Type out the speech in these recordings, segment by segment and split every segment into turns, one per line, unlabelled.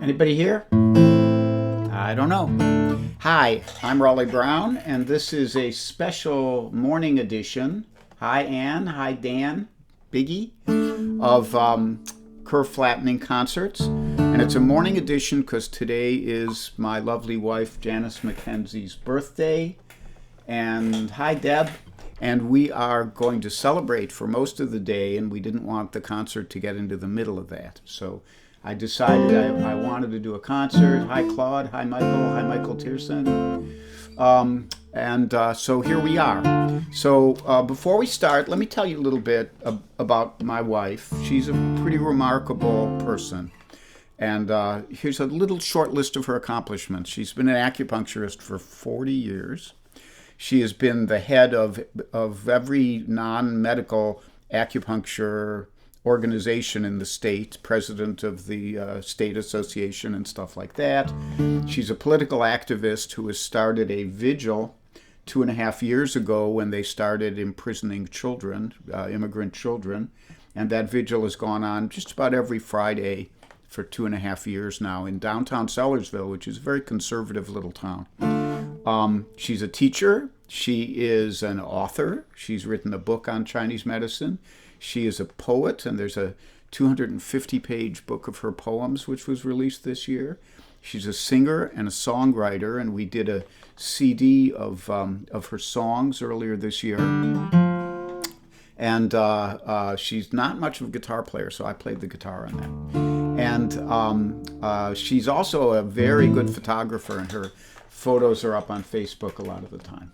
Anybody here? I don't know. Hi, I'm Raleigh Brown, and this is a special morning edition. Hi, Ann. Hi, Dan. Biggie of Curve Flattening Concerts. And it's a morning edition because today is my lovely wife Janice McKenzie's birthday. And hi, Deb. And we are going to celebrate for most of the day, and we didn't want the concert to get into the middle of that. So I decided I wanted to do a concert. Hi, Claude. Hi, Michael. Hi, Michael Tierson. So here we are. So before we start, let me tell you a little bit about my wife. She's a pretty remarkable person. And here's a little short list of her accomplishments. She's been an acupuncturist for 40 years. She has been the head of every non-medical acupuncture organization in the state, president of the state association and stuff like that. She's a political activist who has started a vigil 2.5 years ago when they started imprisoning children, immigrant children. And that vigil has gone on just about every Friday for 2.5 years now in downtown Sellersville, which is a very conservative little town. She's a teacher. She is an author. She's written a book on Chinese medicine. She is a poet, and there's a 250-page book of her poems, which was released this year. She's a singer and a songwriter, and we did a CD of her songs earlier this year. And she's not much of a guitar player, so I played the guitar on that. And she's also a very good photographer, and her photos are up on Facebook a lot of the time.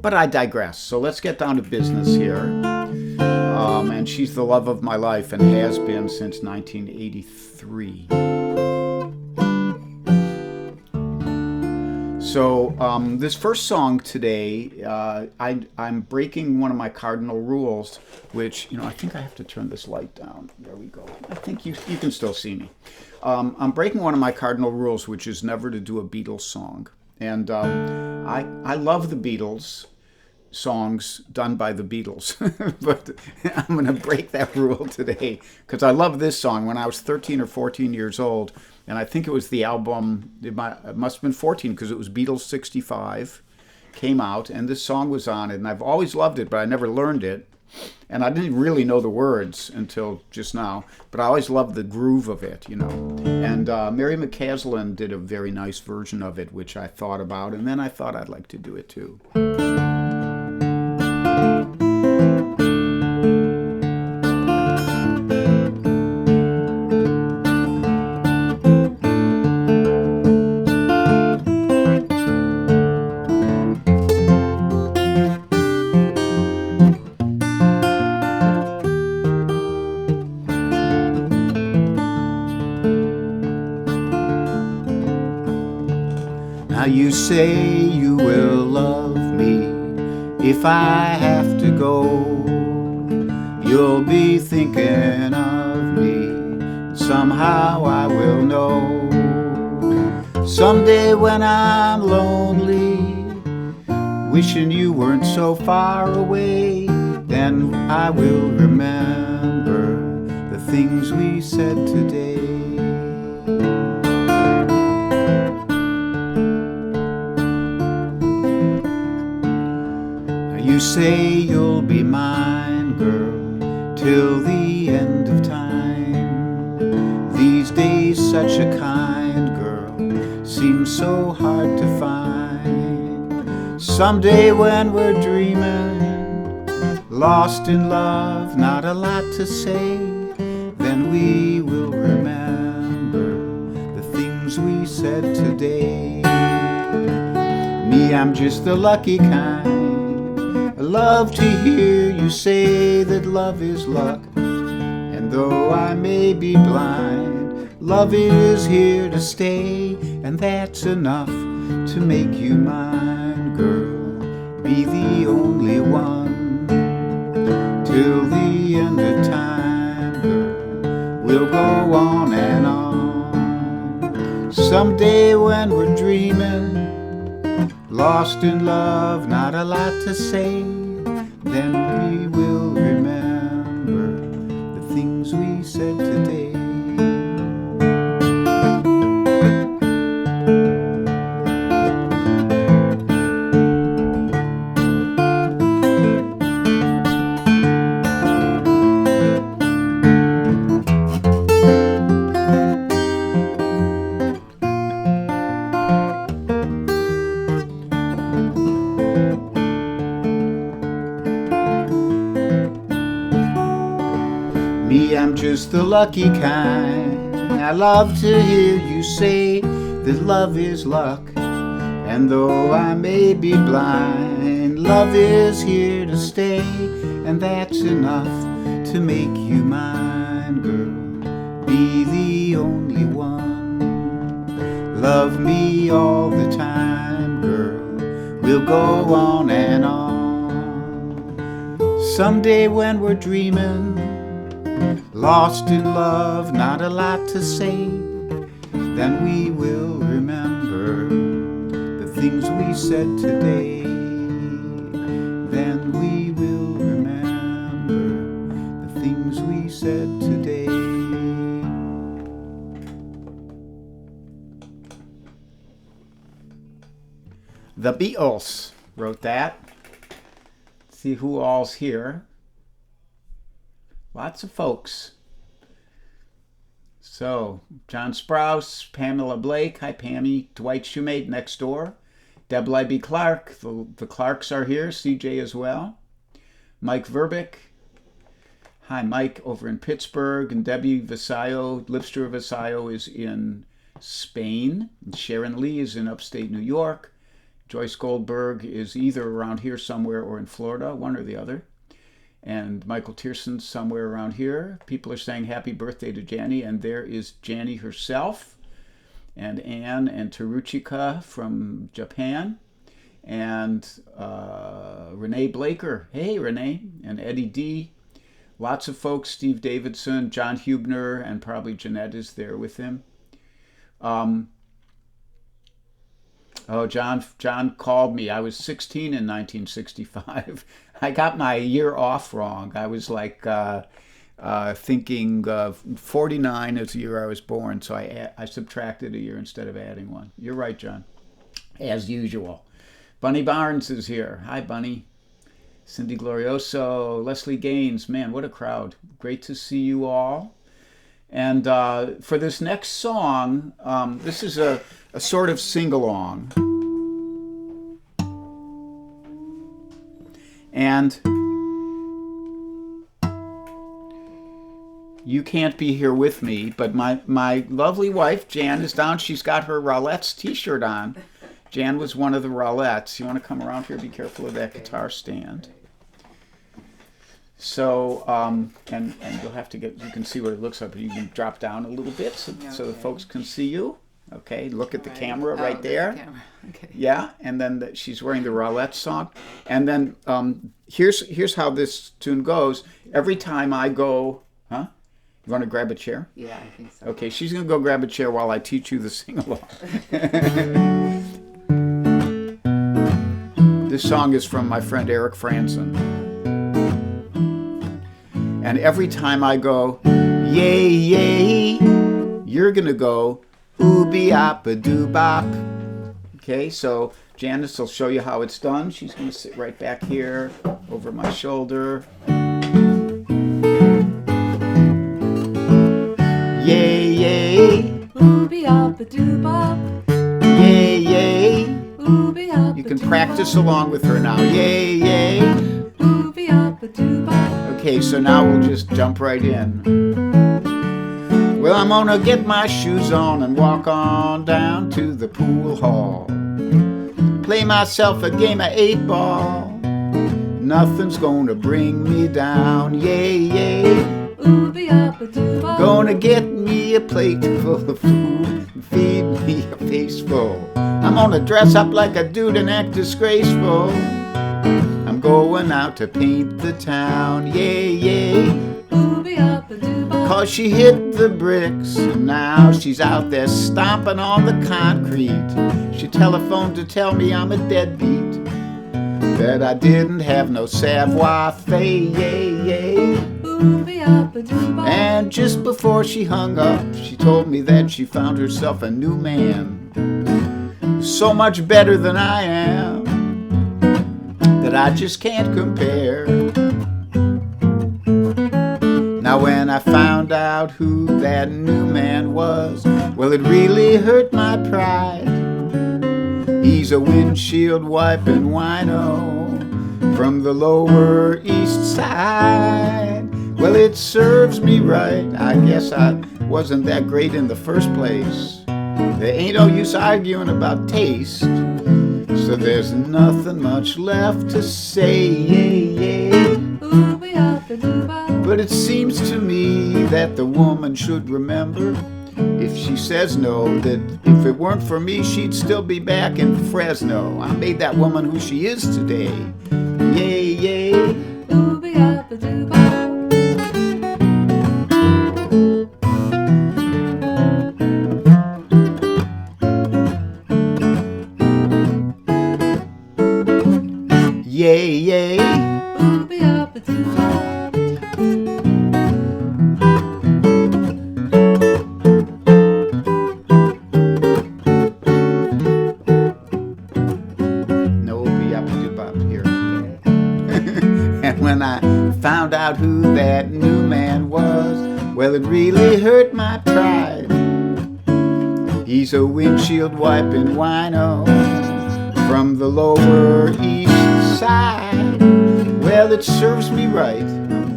But I digress. So let's get down to business here. And she's the love of my life and has been since 1983. So this first song today, I'm breaking one of my cardinal rules, which, I think I have to turn this light down. There we go. I think you can still see me. I'm breaking one of my cardinal rules, which is never to do a Beatles song. And I love the Beatles songs done by the Beatles, but I'm going to break that rule today because I love this song. When I was 13 or 14 years old, and I think it was the album, it must have been 14 because it was Beatles 65, came out, and this song was on it, and I've always loved it, but I never learned it. And I didn't really know the words until just now, but I always loved the groove of it, And Mary McCaslin did a very nice version of it, which I thought about, and then I thought I'd like to do it too. Now you say you will love me if I have to go. You'll be thinking of me, somehow I will know. Someday when I'm lonely, wishing you weren't so far away, then I will remember the things we said today. You say you'll be mine, girl, till the end of time. These days such a kind girl seems so hard to find. Someday when we're dreaming, lost in love, not a lot to say, then we will remember the things we said today. Me, I'm just the lucky kind. I love to hear you say that love is luck. And though I may be blind, love is here to stay, and that's enough to make you mine, girl. Be the only one till the end of time, girl. We'll go on and on. Someday when we're dreaming, lost in love, not a lot to say, then we will remember the things we said today. just the lucky kind. I love to hear you say that love is luck. And though I may be blind, love is here to stay. And that's enough to make you mine, girl. Be the only one. Love me all the time, girl. We'll go on and on. Someday when we're dreaming, lost in love, not a lot to say, then we will remember the things we said today. Then we will remember the things we said today. The Beatles wrote that. See who all's here. Lots of folks. So, John Sprouse, Pamela Blake, hi Pammy, Dwight Shoemate next door, Deb Libby Clark, the Clarks are here, CJ as well, Mike Verbick, hi Mike over in Pittsburgh, and Debbie Vasallo, Lipster Vasallo is in Spain, and Sharon Lee is in upstate New York, Joyce Goldberg is either around here somewhere or in Florida, one or the other. And Michael Tierson's somewhere around here. People are saying happy birthday to Janny, and there is Janny herself, and Anne and Teruchika from Japan, and Renee Blaker. Hey, Renee, and Eddie D. Lots of folks, Steve Davidson, John Hubner, and probably Jeanette is there with him. Oh, John called me. I was 16 in 1965. I got my year off wrong. I was like thinking 49 is the year I was born, so I subtracted a year instead of adding one. You're right, John, as usual. Bunny Barnes is here. Hi, Bunny. Cindy Glorioso, Leslie Gaines. Man, what a crowd. Great to see you all. And for this next song, this is a sort of sing-along. And you can't be here with me, but my lovely wife, Jan, is down. She's got her Rowlettes t-shirt on. Jan was one of the Rowlettes. You want to come around here? Be careful of that guitar stand. So, and you'll have to you can see what it looks like, but you can drop down a little bit so the folks can see you. Okay, look at the camera right there. The camera. Okay. Yeah, and then she's wearing the Rowlette song. And then here's how this tune goes. Every time I go, huh? You want to grab a chair?
Yeah, I think so.
Okay, she's going to go grab a chair while I teach you the sing-along. This song is from my friend Eric Franson. And every time I go, yay, yay, you're going to go, ooby-op-a-doo-bop. Okay, so Janice will show you how it's done. She's going to sit right back here over my shoulder. Yay, yay.
Ooby-op-a-doo-bop.
Yay, yay.
Ooby-op-a-doo-bop.
You can practice along with her now. Yay, yay.
Ooby-op-a-doo-bop.
Okay, so now we'll just jump right in. Well, I'm gonna get my shoes on and walk on down to the pool hall. Play myself a game of 8-ball. Nothing's gonna bring me down. Yay, yay.
Ooby-op-a-doo-bop.
Gonna get me a plate full of food and feed me a face full. I'm gonna dress up like a dude and act disgraceful. I'm going out to paint the town. Yay, yay.
Ooby-op-a-doo-bop.
'Cause she hit the bricks, and now she's out there stomping on the concrete. She telephoned to tell me I'm a deadbeat, that I didn't have no savoir-faire. Yay, yay.
Ooby-op-a-doo-bop.
And just before she hung up, she told me that she found herself a new man, so much better than I am, that I just can't compare. Now when I found out who that new man was, well, it really hurt my pride. He's a windshield wiping wino from the Lower East Side. Well, it serves me right. I guess I wasn't that great in the first place. There ain't no use arguing about taste, so there's nothing much left to say. But it seems to me that the woman should remember, if she says no, that if it weren't for me, she'd still be back in Fresno. I made that woman who she is today. Yay. And when I found out who that new man was, well, it really hurt my pride. He's a windshield wiping wino from the lower east side. Well, it serves me right.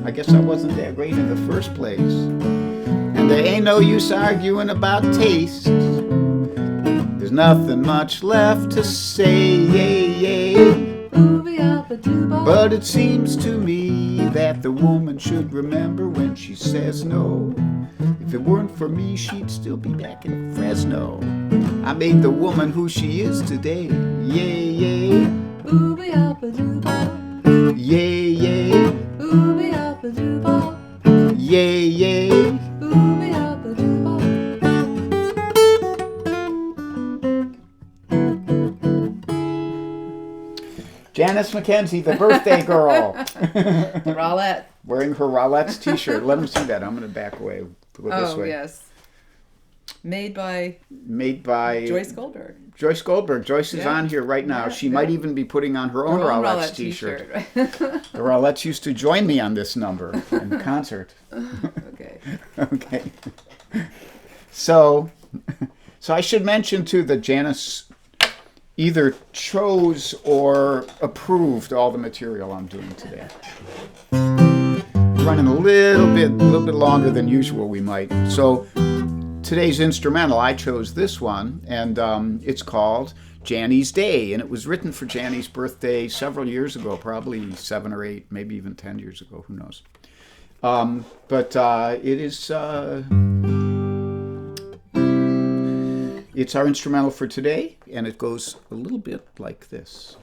I guess I wasn't that great in the first place. And there ain't no use arguing about taste. There's nothing much left to say. But it seems to me that the woman should remember when she says no. If it weren't for me, she'd still be back in Fresno. I made the woman who she is today. Yay. Janice McKenzie, the birthday girl.
The Rowlett.
Wearing her Rowlett's t-shirt. Let them see that. I'm going to back away. Go this way.
Yes. Made by
Joyce
Goldberg.
Joyce Goldberg. Joyce is on here right now. She might even be putting on her own Rowlett's t-shirt. The Rowletts used to join me on this number in concert. Okay. So I should mention too that Janice either chose or approved all the material I'm doing today. Running a little bit longer than usual, we might. So today's instrumental, I chose this one, and it's called Janny's Day, and it was written for Janny's birthday several years ago, probably 7 or 8, maybe even 10 years ago, who knows. But it is... It's our instrumental for today, and it goes a little bit like this.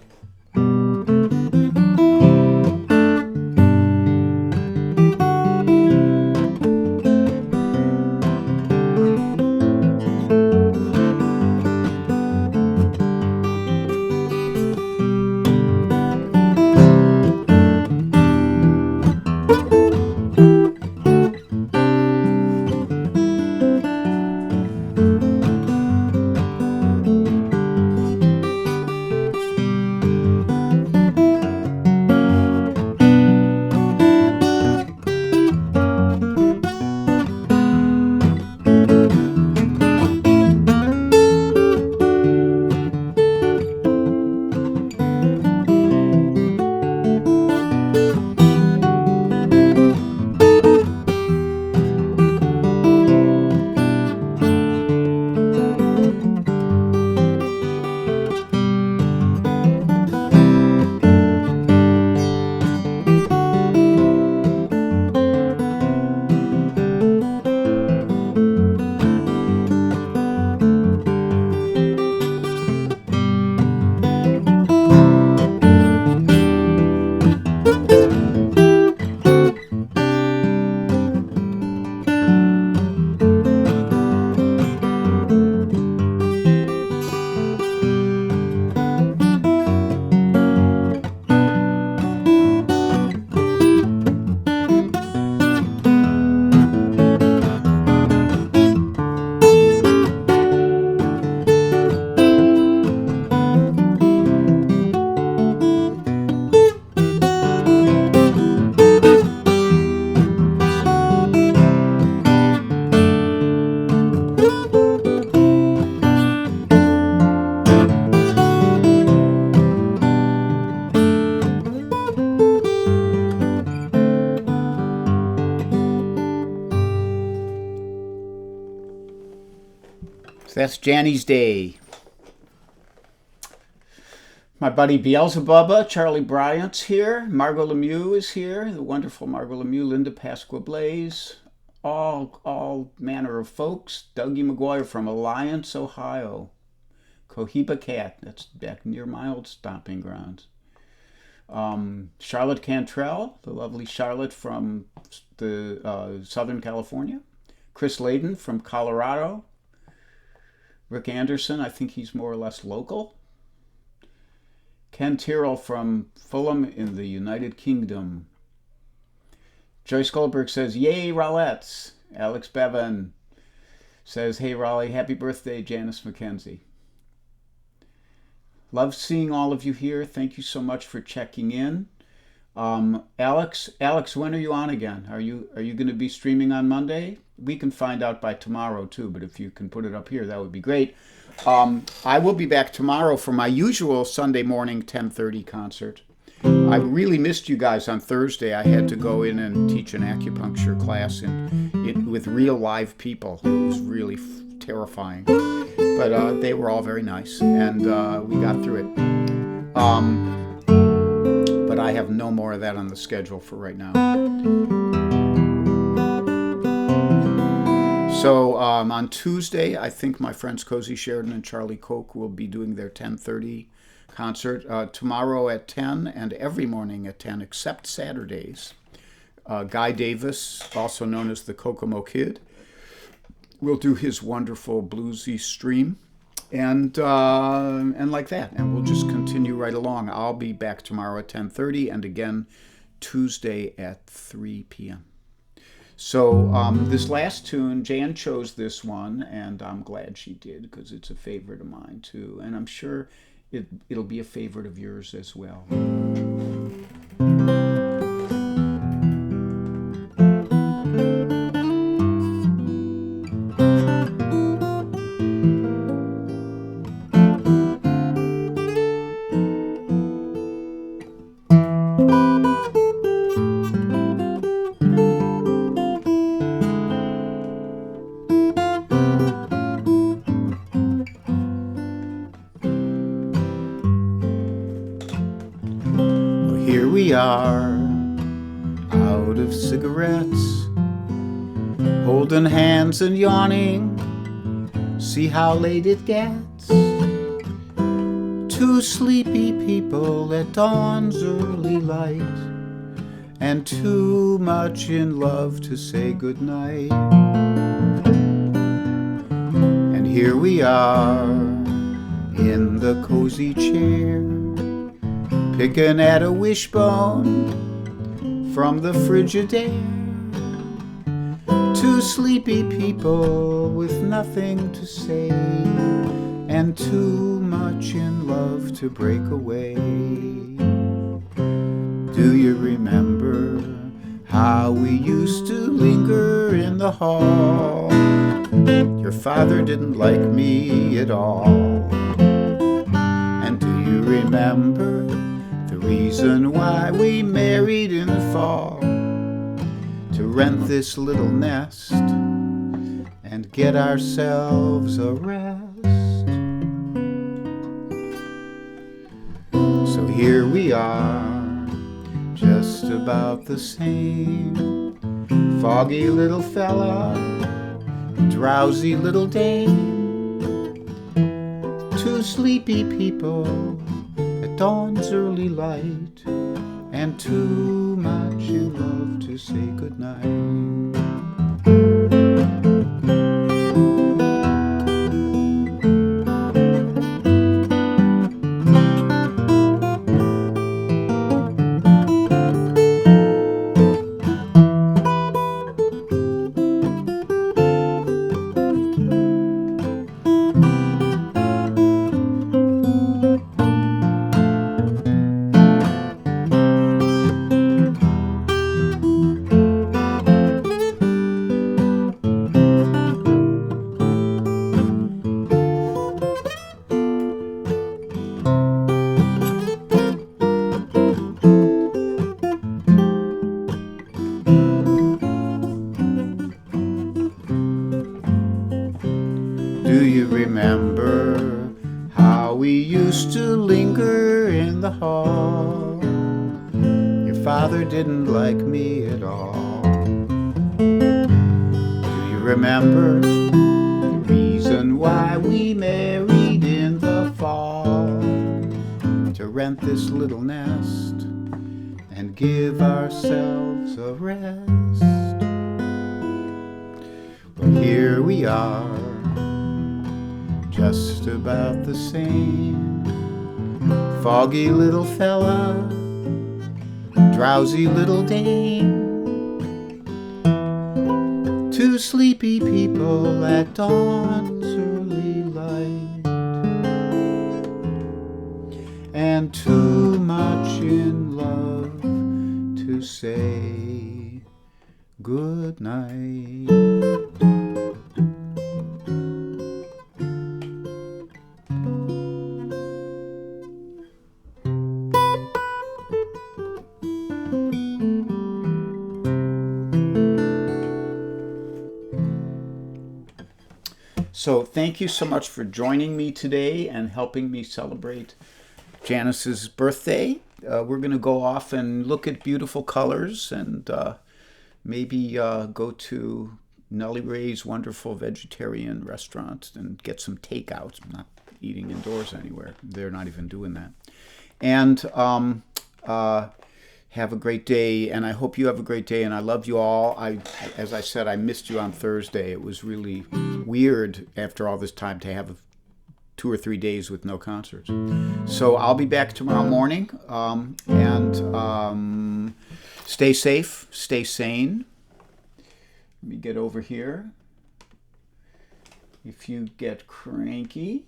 So that's Janny's Day. My buddy Beelzebubba, Charlie Bryant's here. Margot Lemieux is here. The wonderful Margot Lemieux, Linda Pasqua Blaze. All manner of folks. Dougie McGuire from Alliance, Ohio. Cohiba Cat, that's back near my old stomping grounds. Charlotte Cantrell, the lovely Charlotte from the Southern California. Chris Layden from Colorado. Rick Anderson, I think he's more or less local. Ken Tyrrell from Fulham in the United Kingdom. Joyce Goldberg says, yay, Rowlettes. Alex Bevan says, hey, Raleigh, happy birthday, Janice McKenzie. Love seeing all of you here. Thank you so much for checking in. Alex, when are you on again? Are you going to be streaming on Monday? We can find out by tomorrow too, but if you can put it up here, that would be great. I will be back tomorrow for my usual Sunday morning 10:30 concert. I really missed you guys on Thursday. I had to go in and teach an acupuncture class with real live people. It was really terrifying, but they were all very nice, and we got through it. But I have no more of that on the schedule for right now. So on Tuesday, I think my friends Cozy Sheridan and Charlie Koch will be doing their 10:30 concert. Tomorrow at 10 and every morning at 10, except Saturdays. Guy Davis, also known as the Kokomo Kid, will do his wonderful bluesy stream. And like that. And we'll just continue right along. I'll be back tomorrow at 10:30 and again Tuesday at 3 p.m. So this last tune, Jan chose this one, and I'm glad she did because it's a favorite of mine too. And I'm sure it'll be a favorite of yours as well. We are out of cigarettes, holding hands and yawning. See how late it gets. Two sleepy people at dawn's early light, and too much in love to say goodnight. And here we are in the cozy chair, picking at a wishbone from the Frigidaire. Two sleepy people with nothing to say, and too much in love to break away. Do you remember how we used to linger in the hall? Your father didn't like me at all. And do you remember reason why we married in the fall? To rent this little nest and get ourselves a rest. So here we are, just about the same. Foggy little fella, drowsy little dame. Two sleepy people at dawn's early light, and too much in love to say goodnight. Do you remember how we used to linger in the hall? Your father didn't like me at all. Do you remember the reason why we married in the fall? To rent this little nest and give ourselves a rest. Well, here we are, just about the same. Foggy little fella, drowsy little dame. Two sleepy people at dawn's early light, and too much in love to say good night. So thank you so much for joining me today and helping me celebrate Janice's birthday. We're going to go off and look at beautiful colors and maybe go to Nellie Ray's wonderful vegetarian restaurant and get some takeout. I'm not eating indoors anywhere. They're not even doing that. And have a great day, and I hope you have a great day, and I love you all. As I said, I missed you on Thursday. It was really weird after all this time to have 2 or 3 days with no concerts. So I'll be back tomorrow morning, and stay safe, stay sane. Let me get over here. If you get cranky,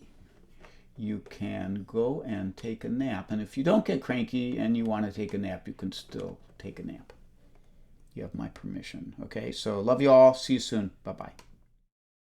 you can go and take a nap. And if you don't get cranky and you want to take a nap, you can still take a nap. You have my permission. Okay, so love you all. See you soon. Bye-bye.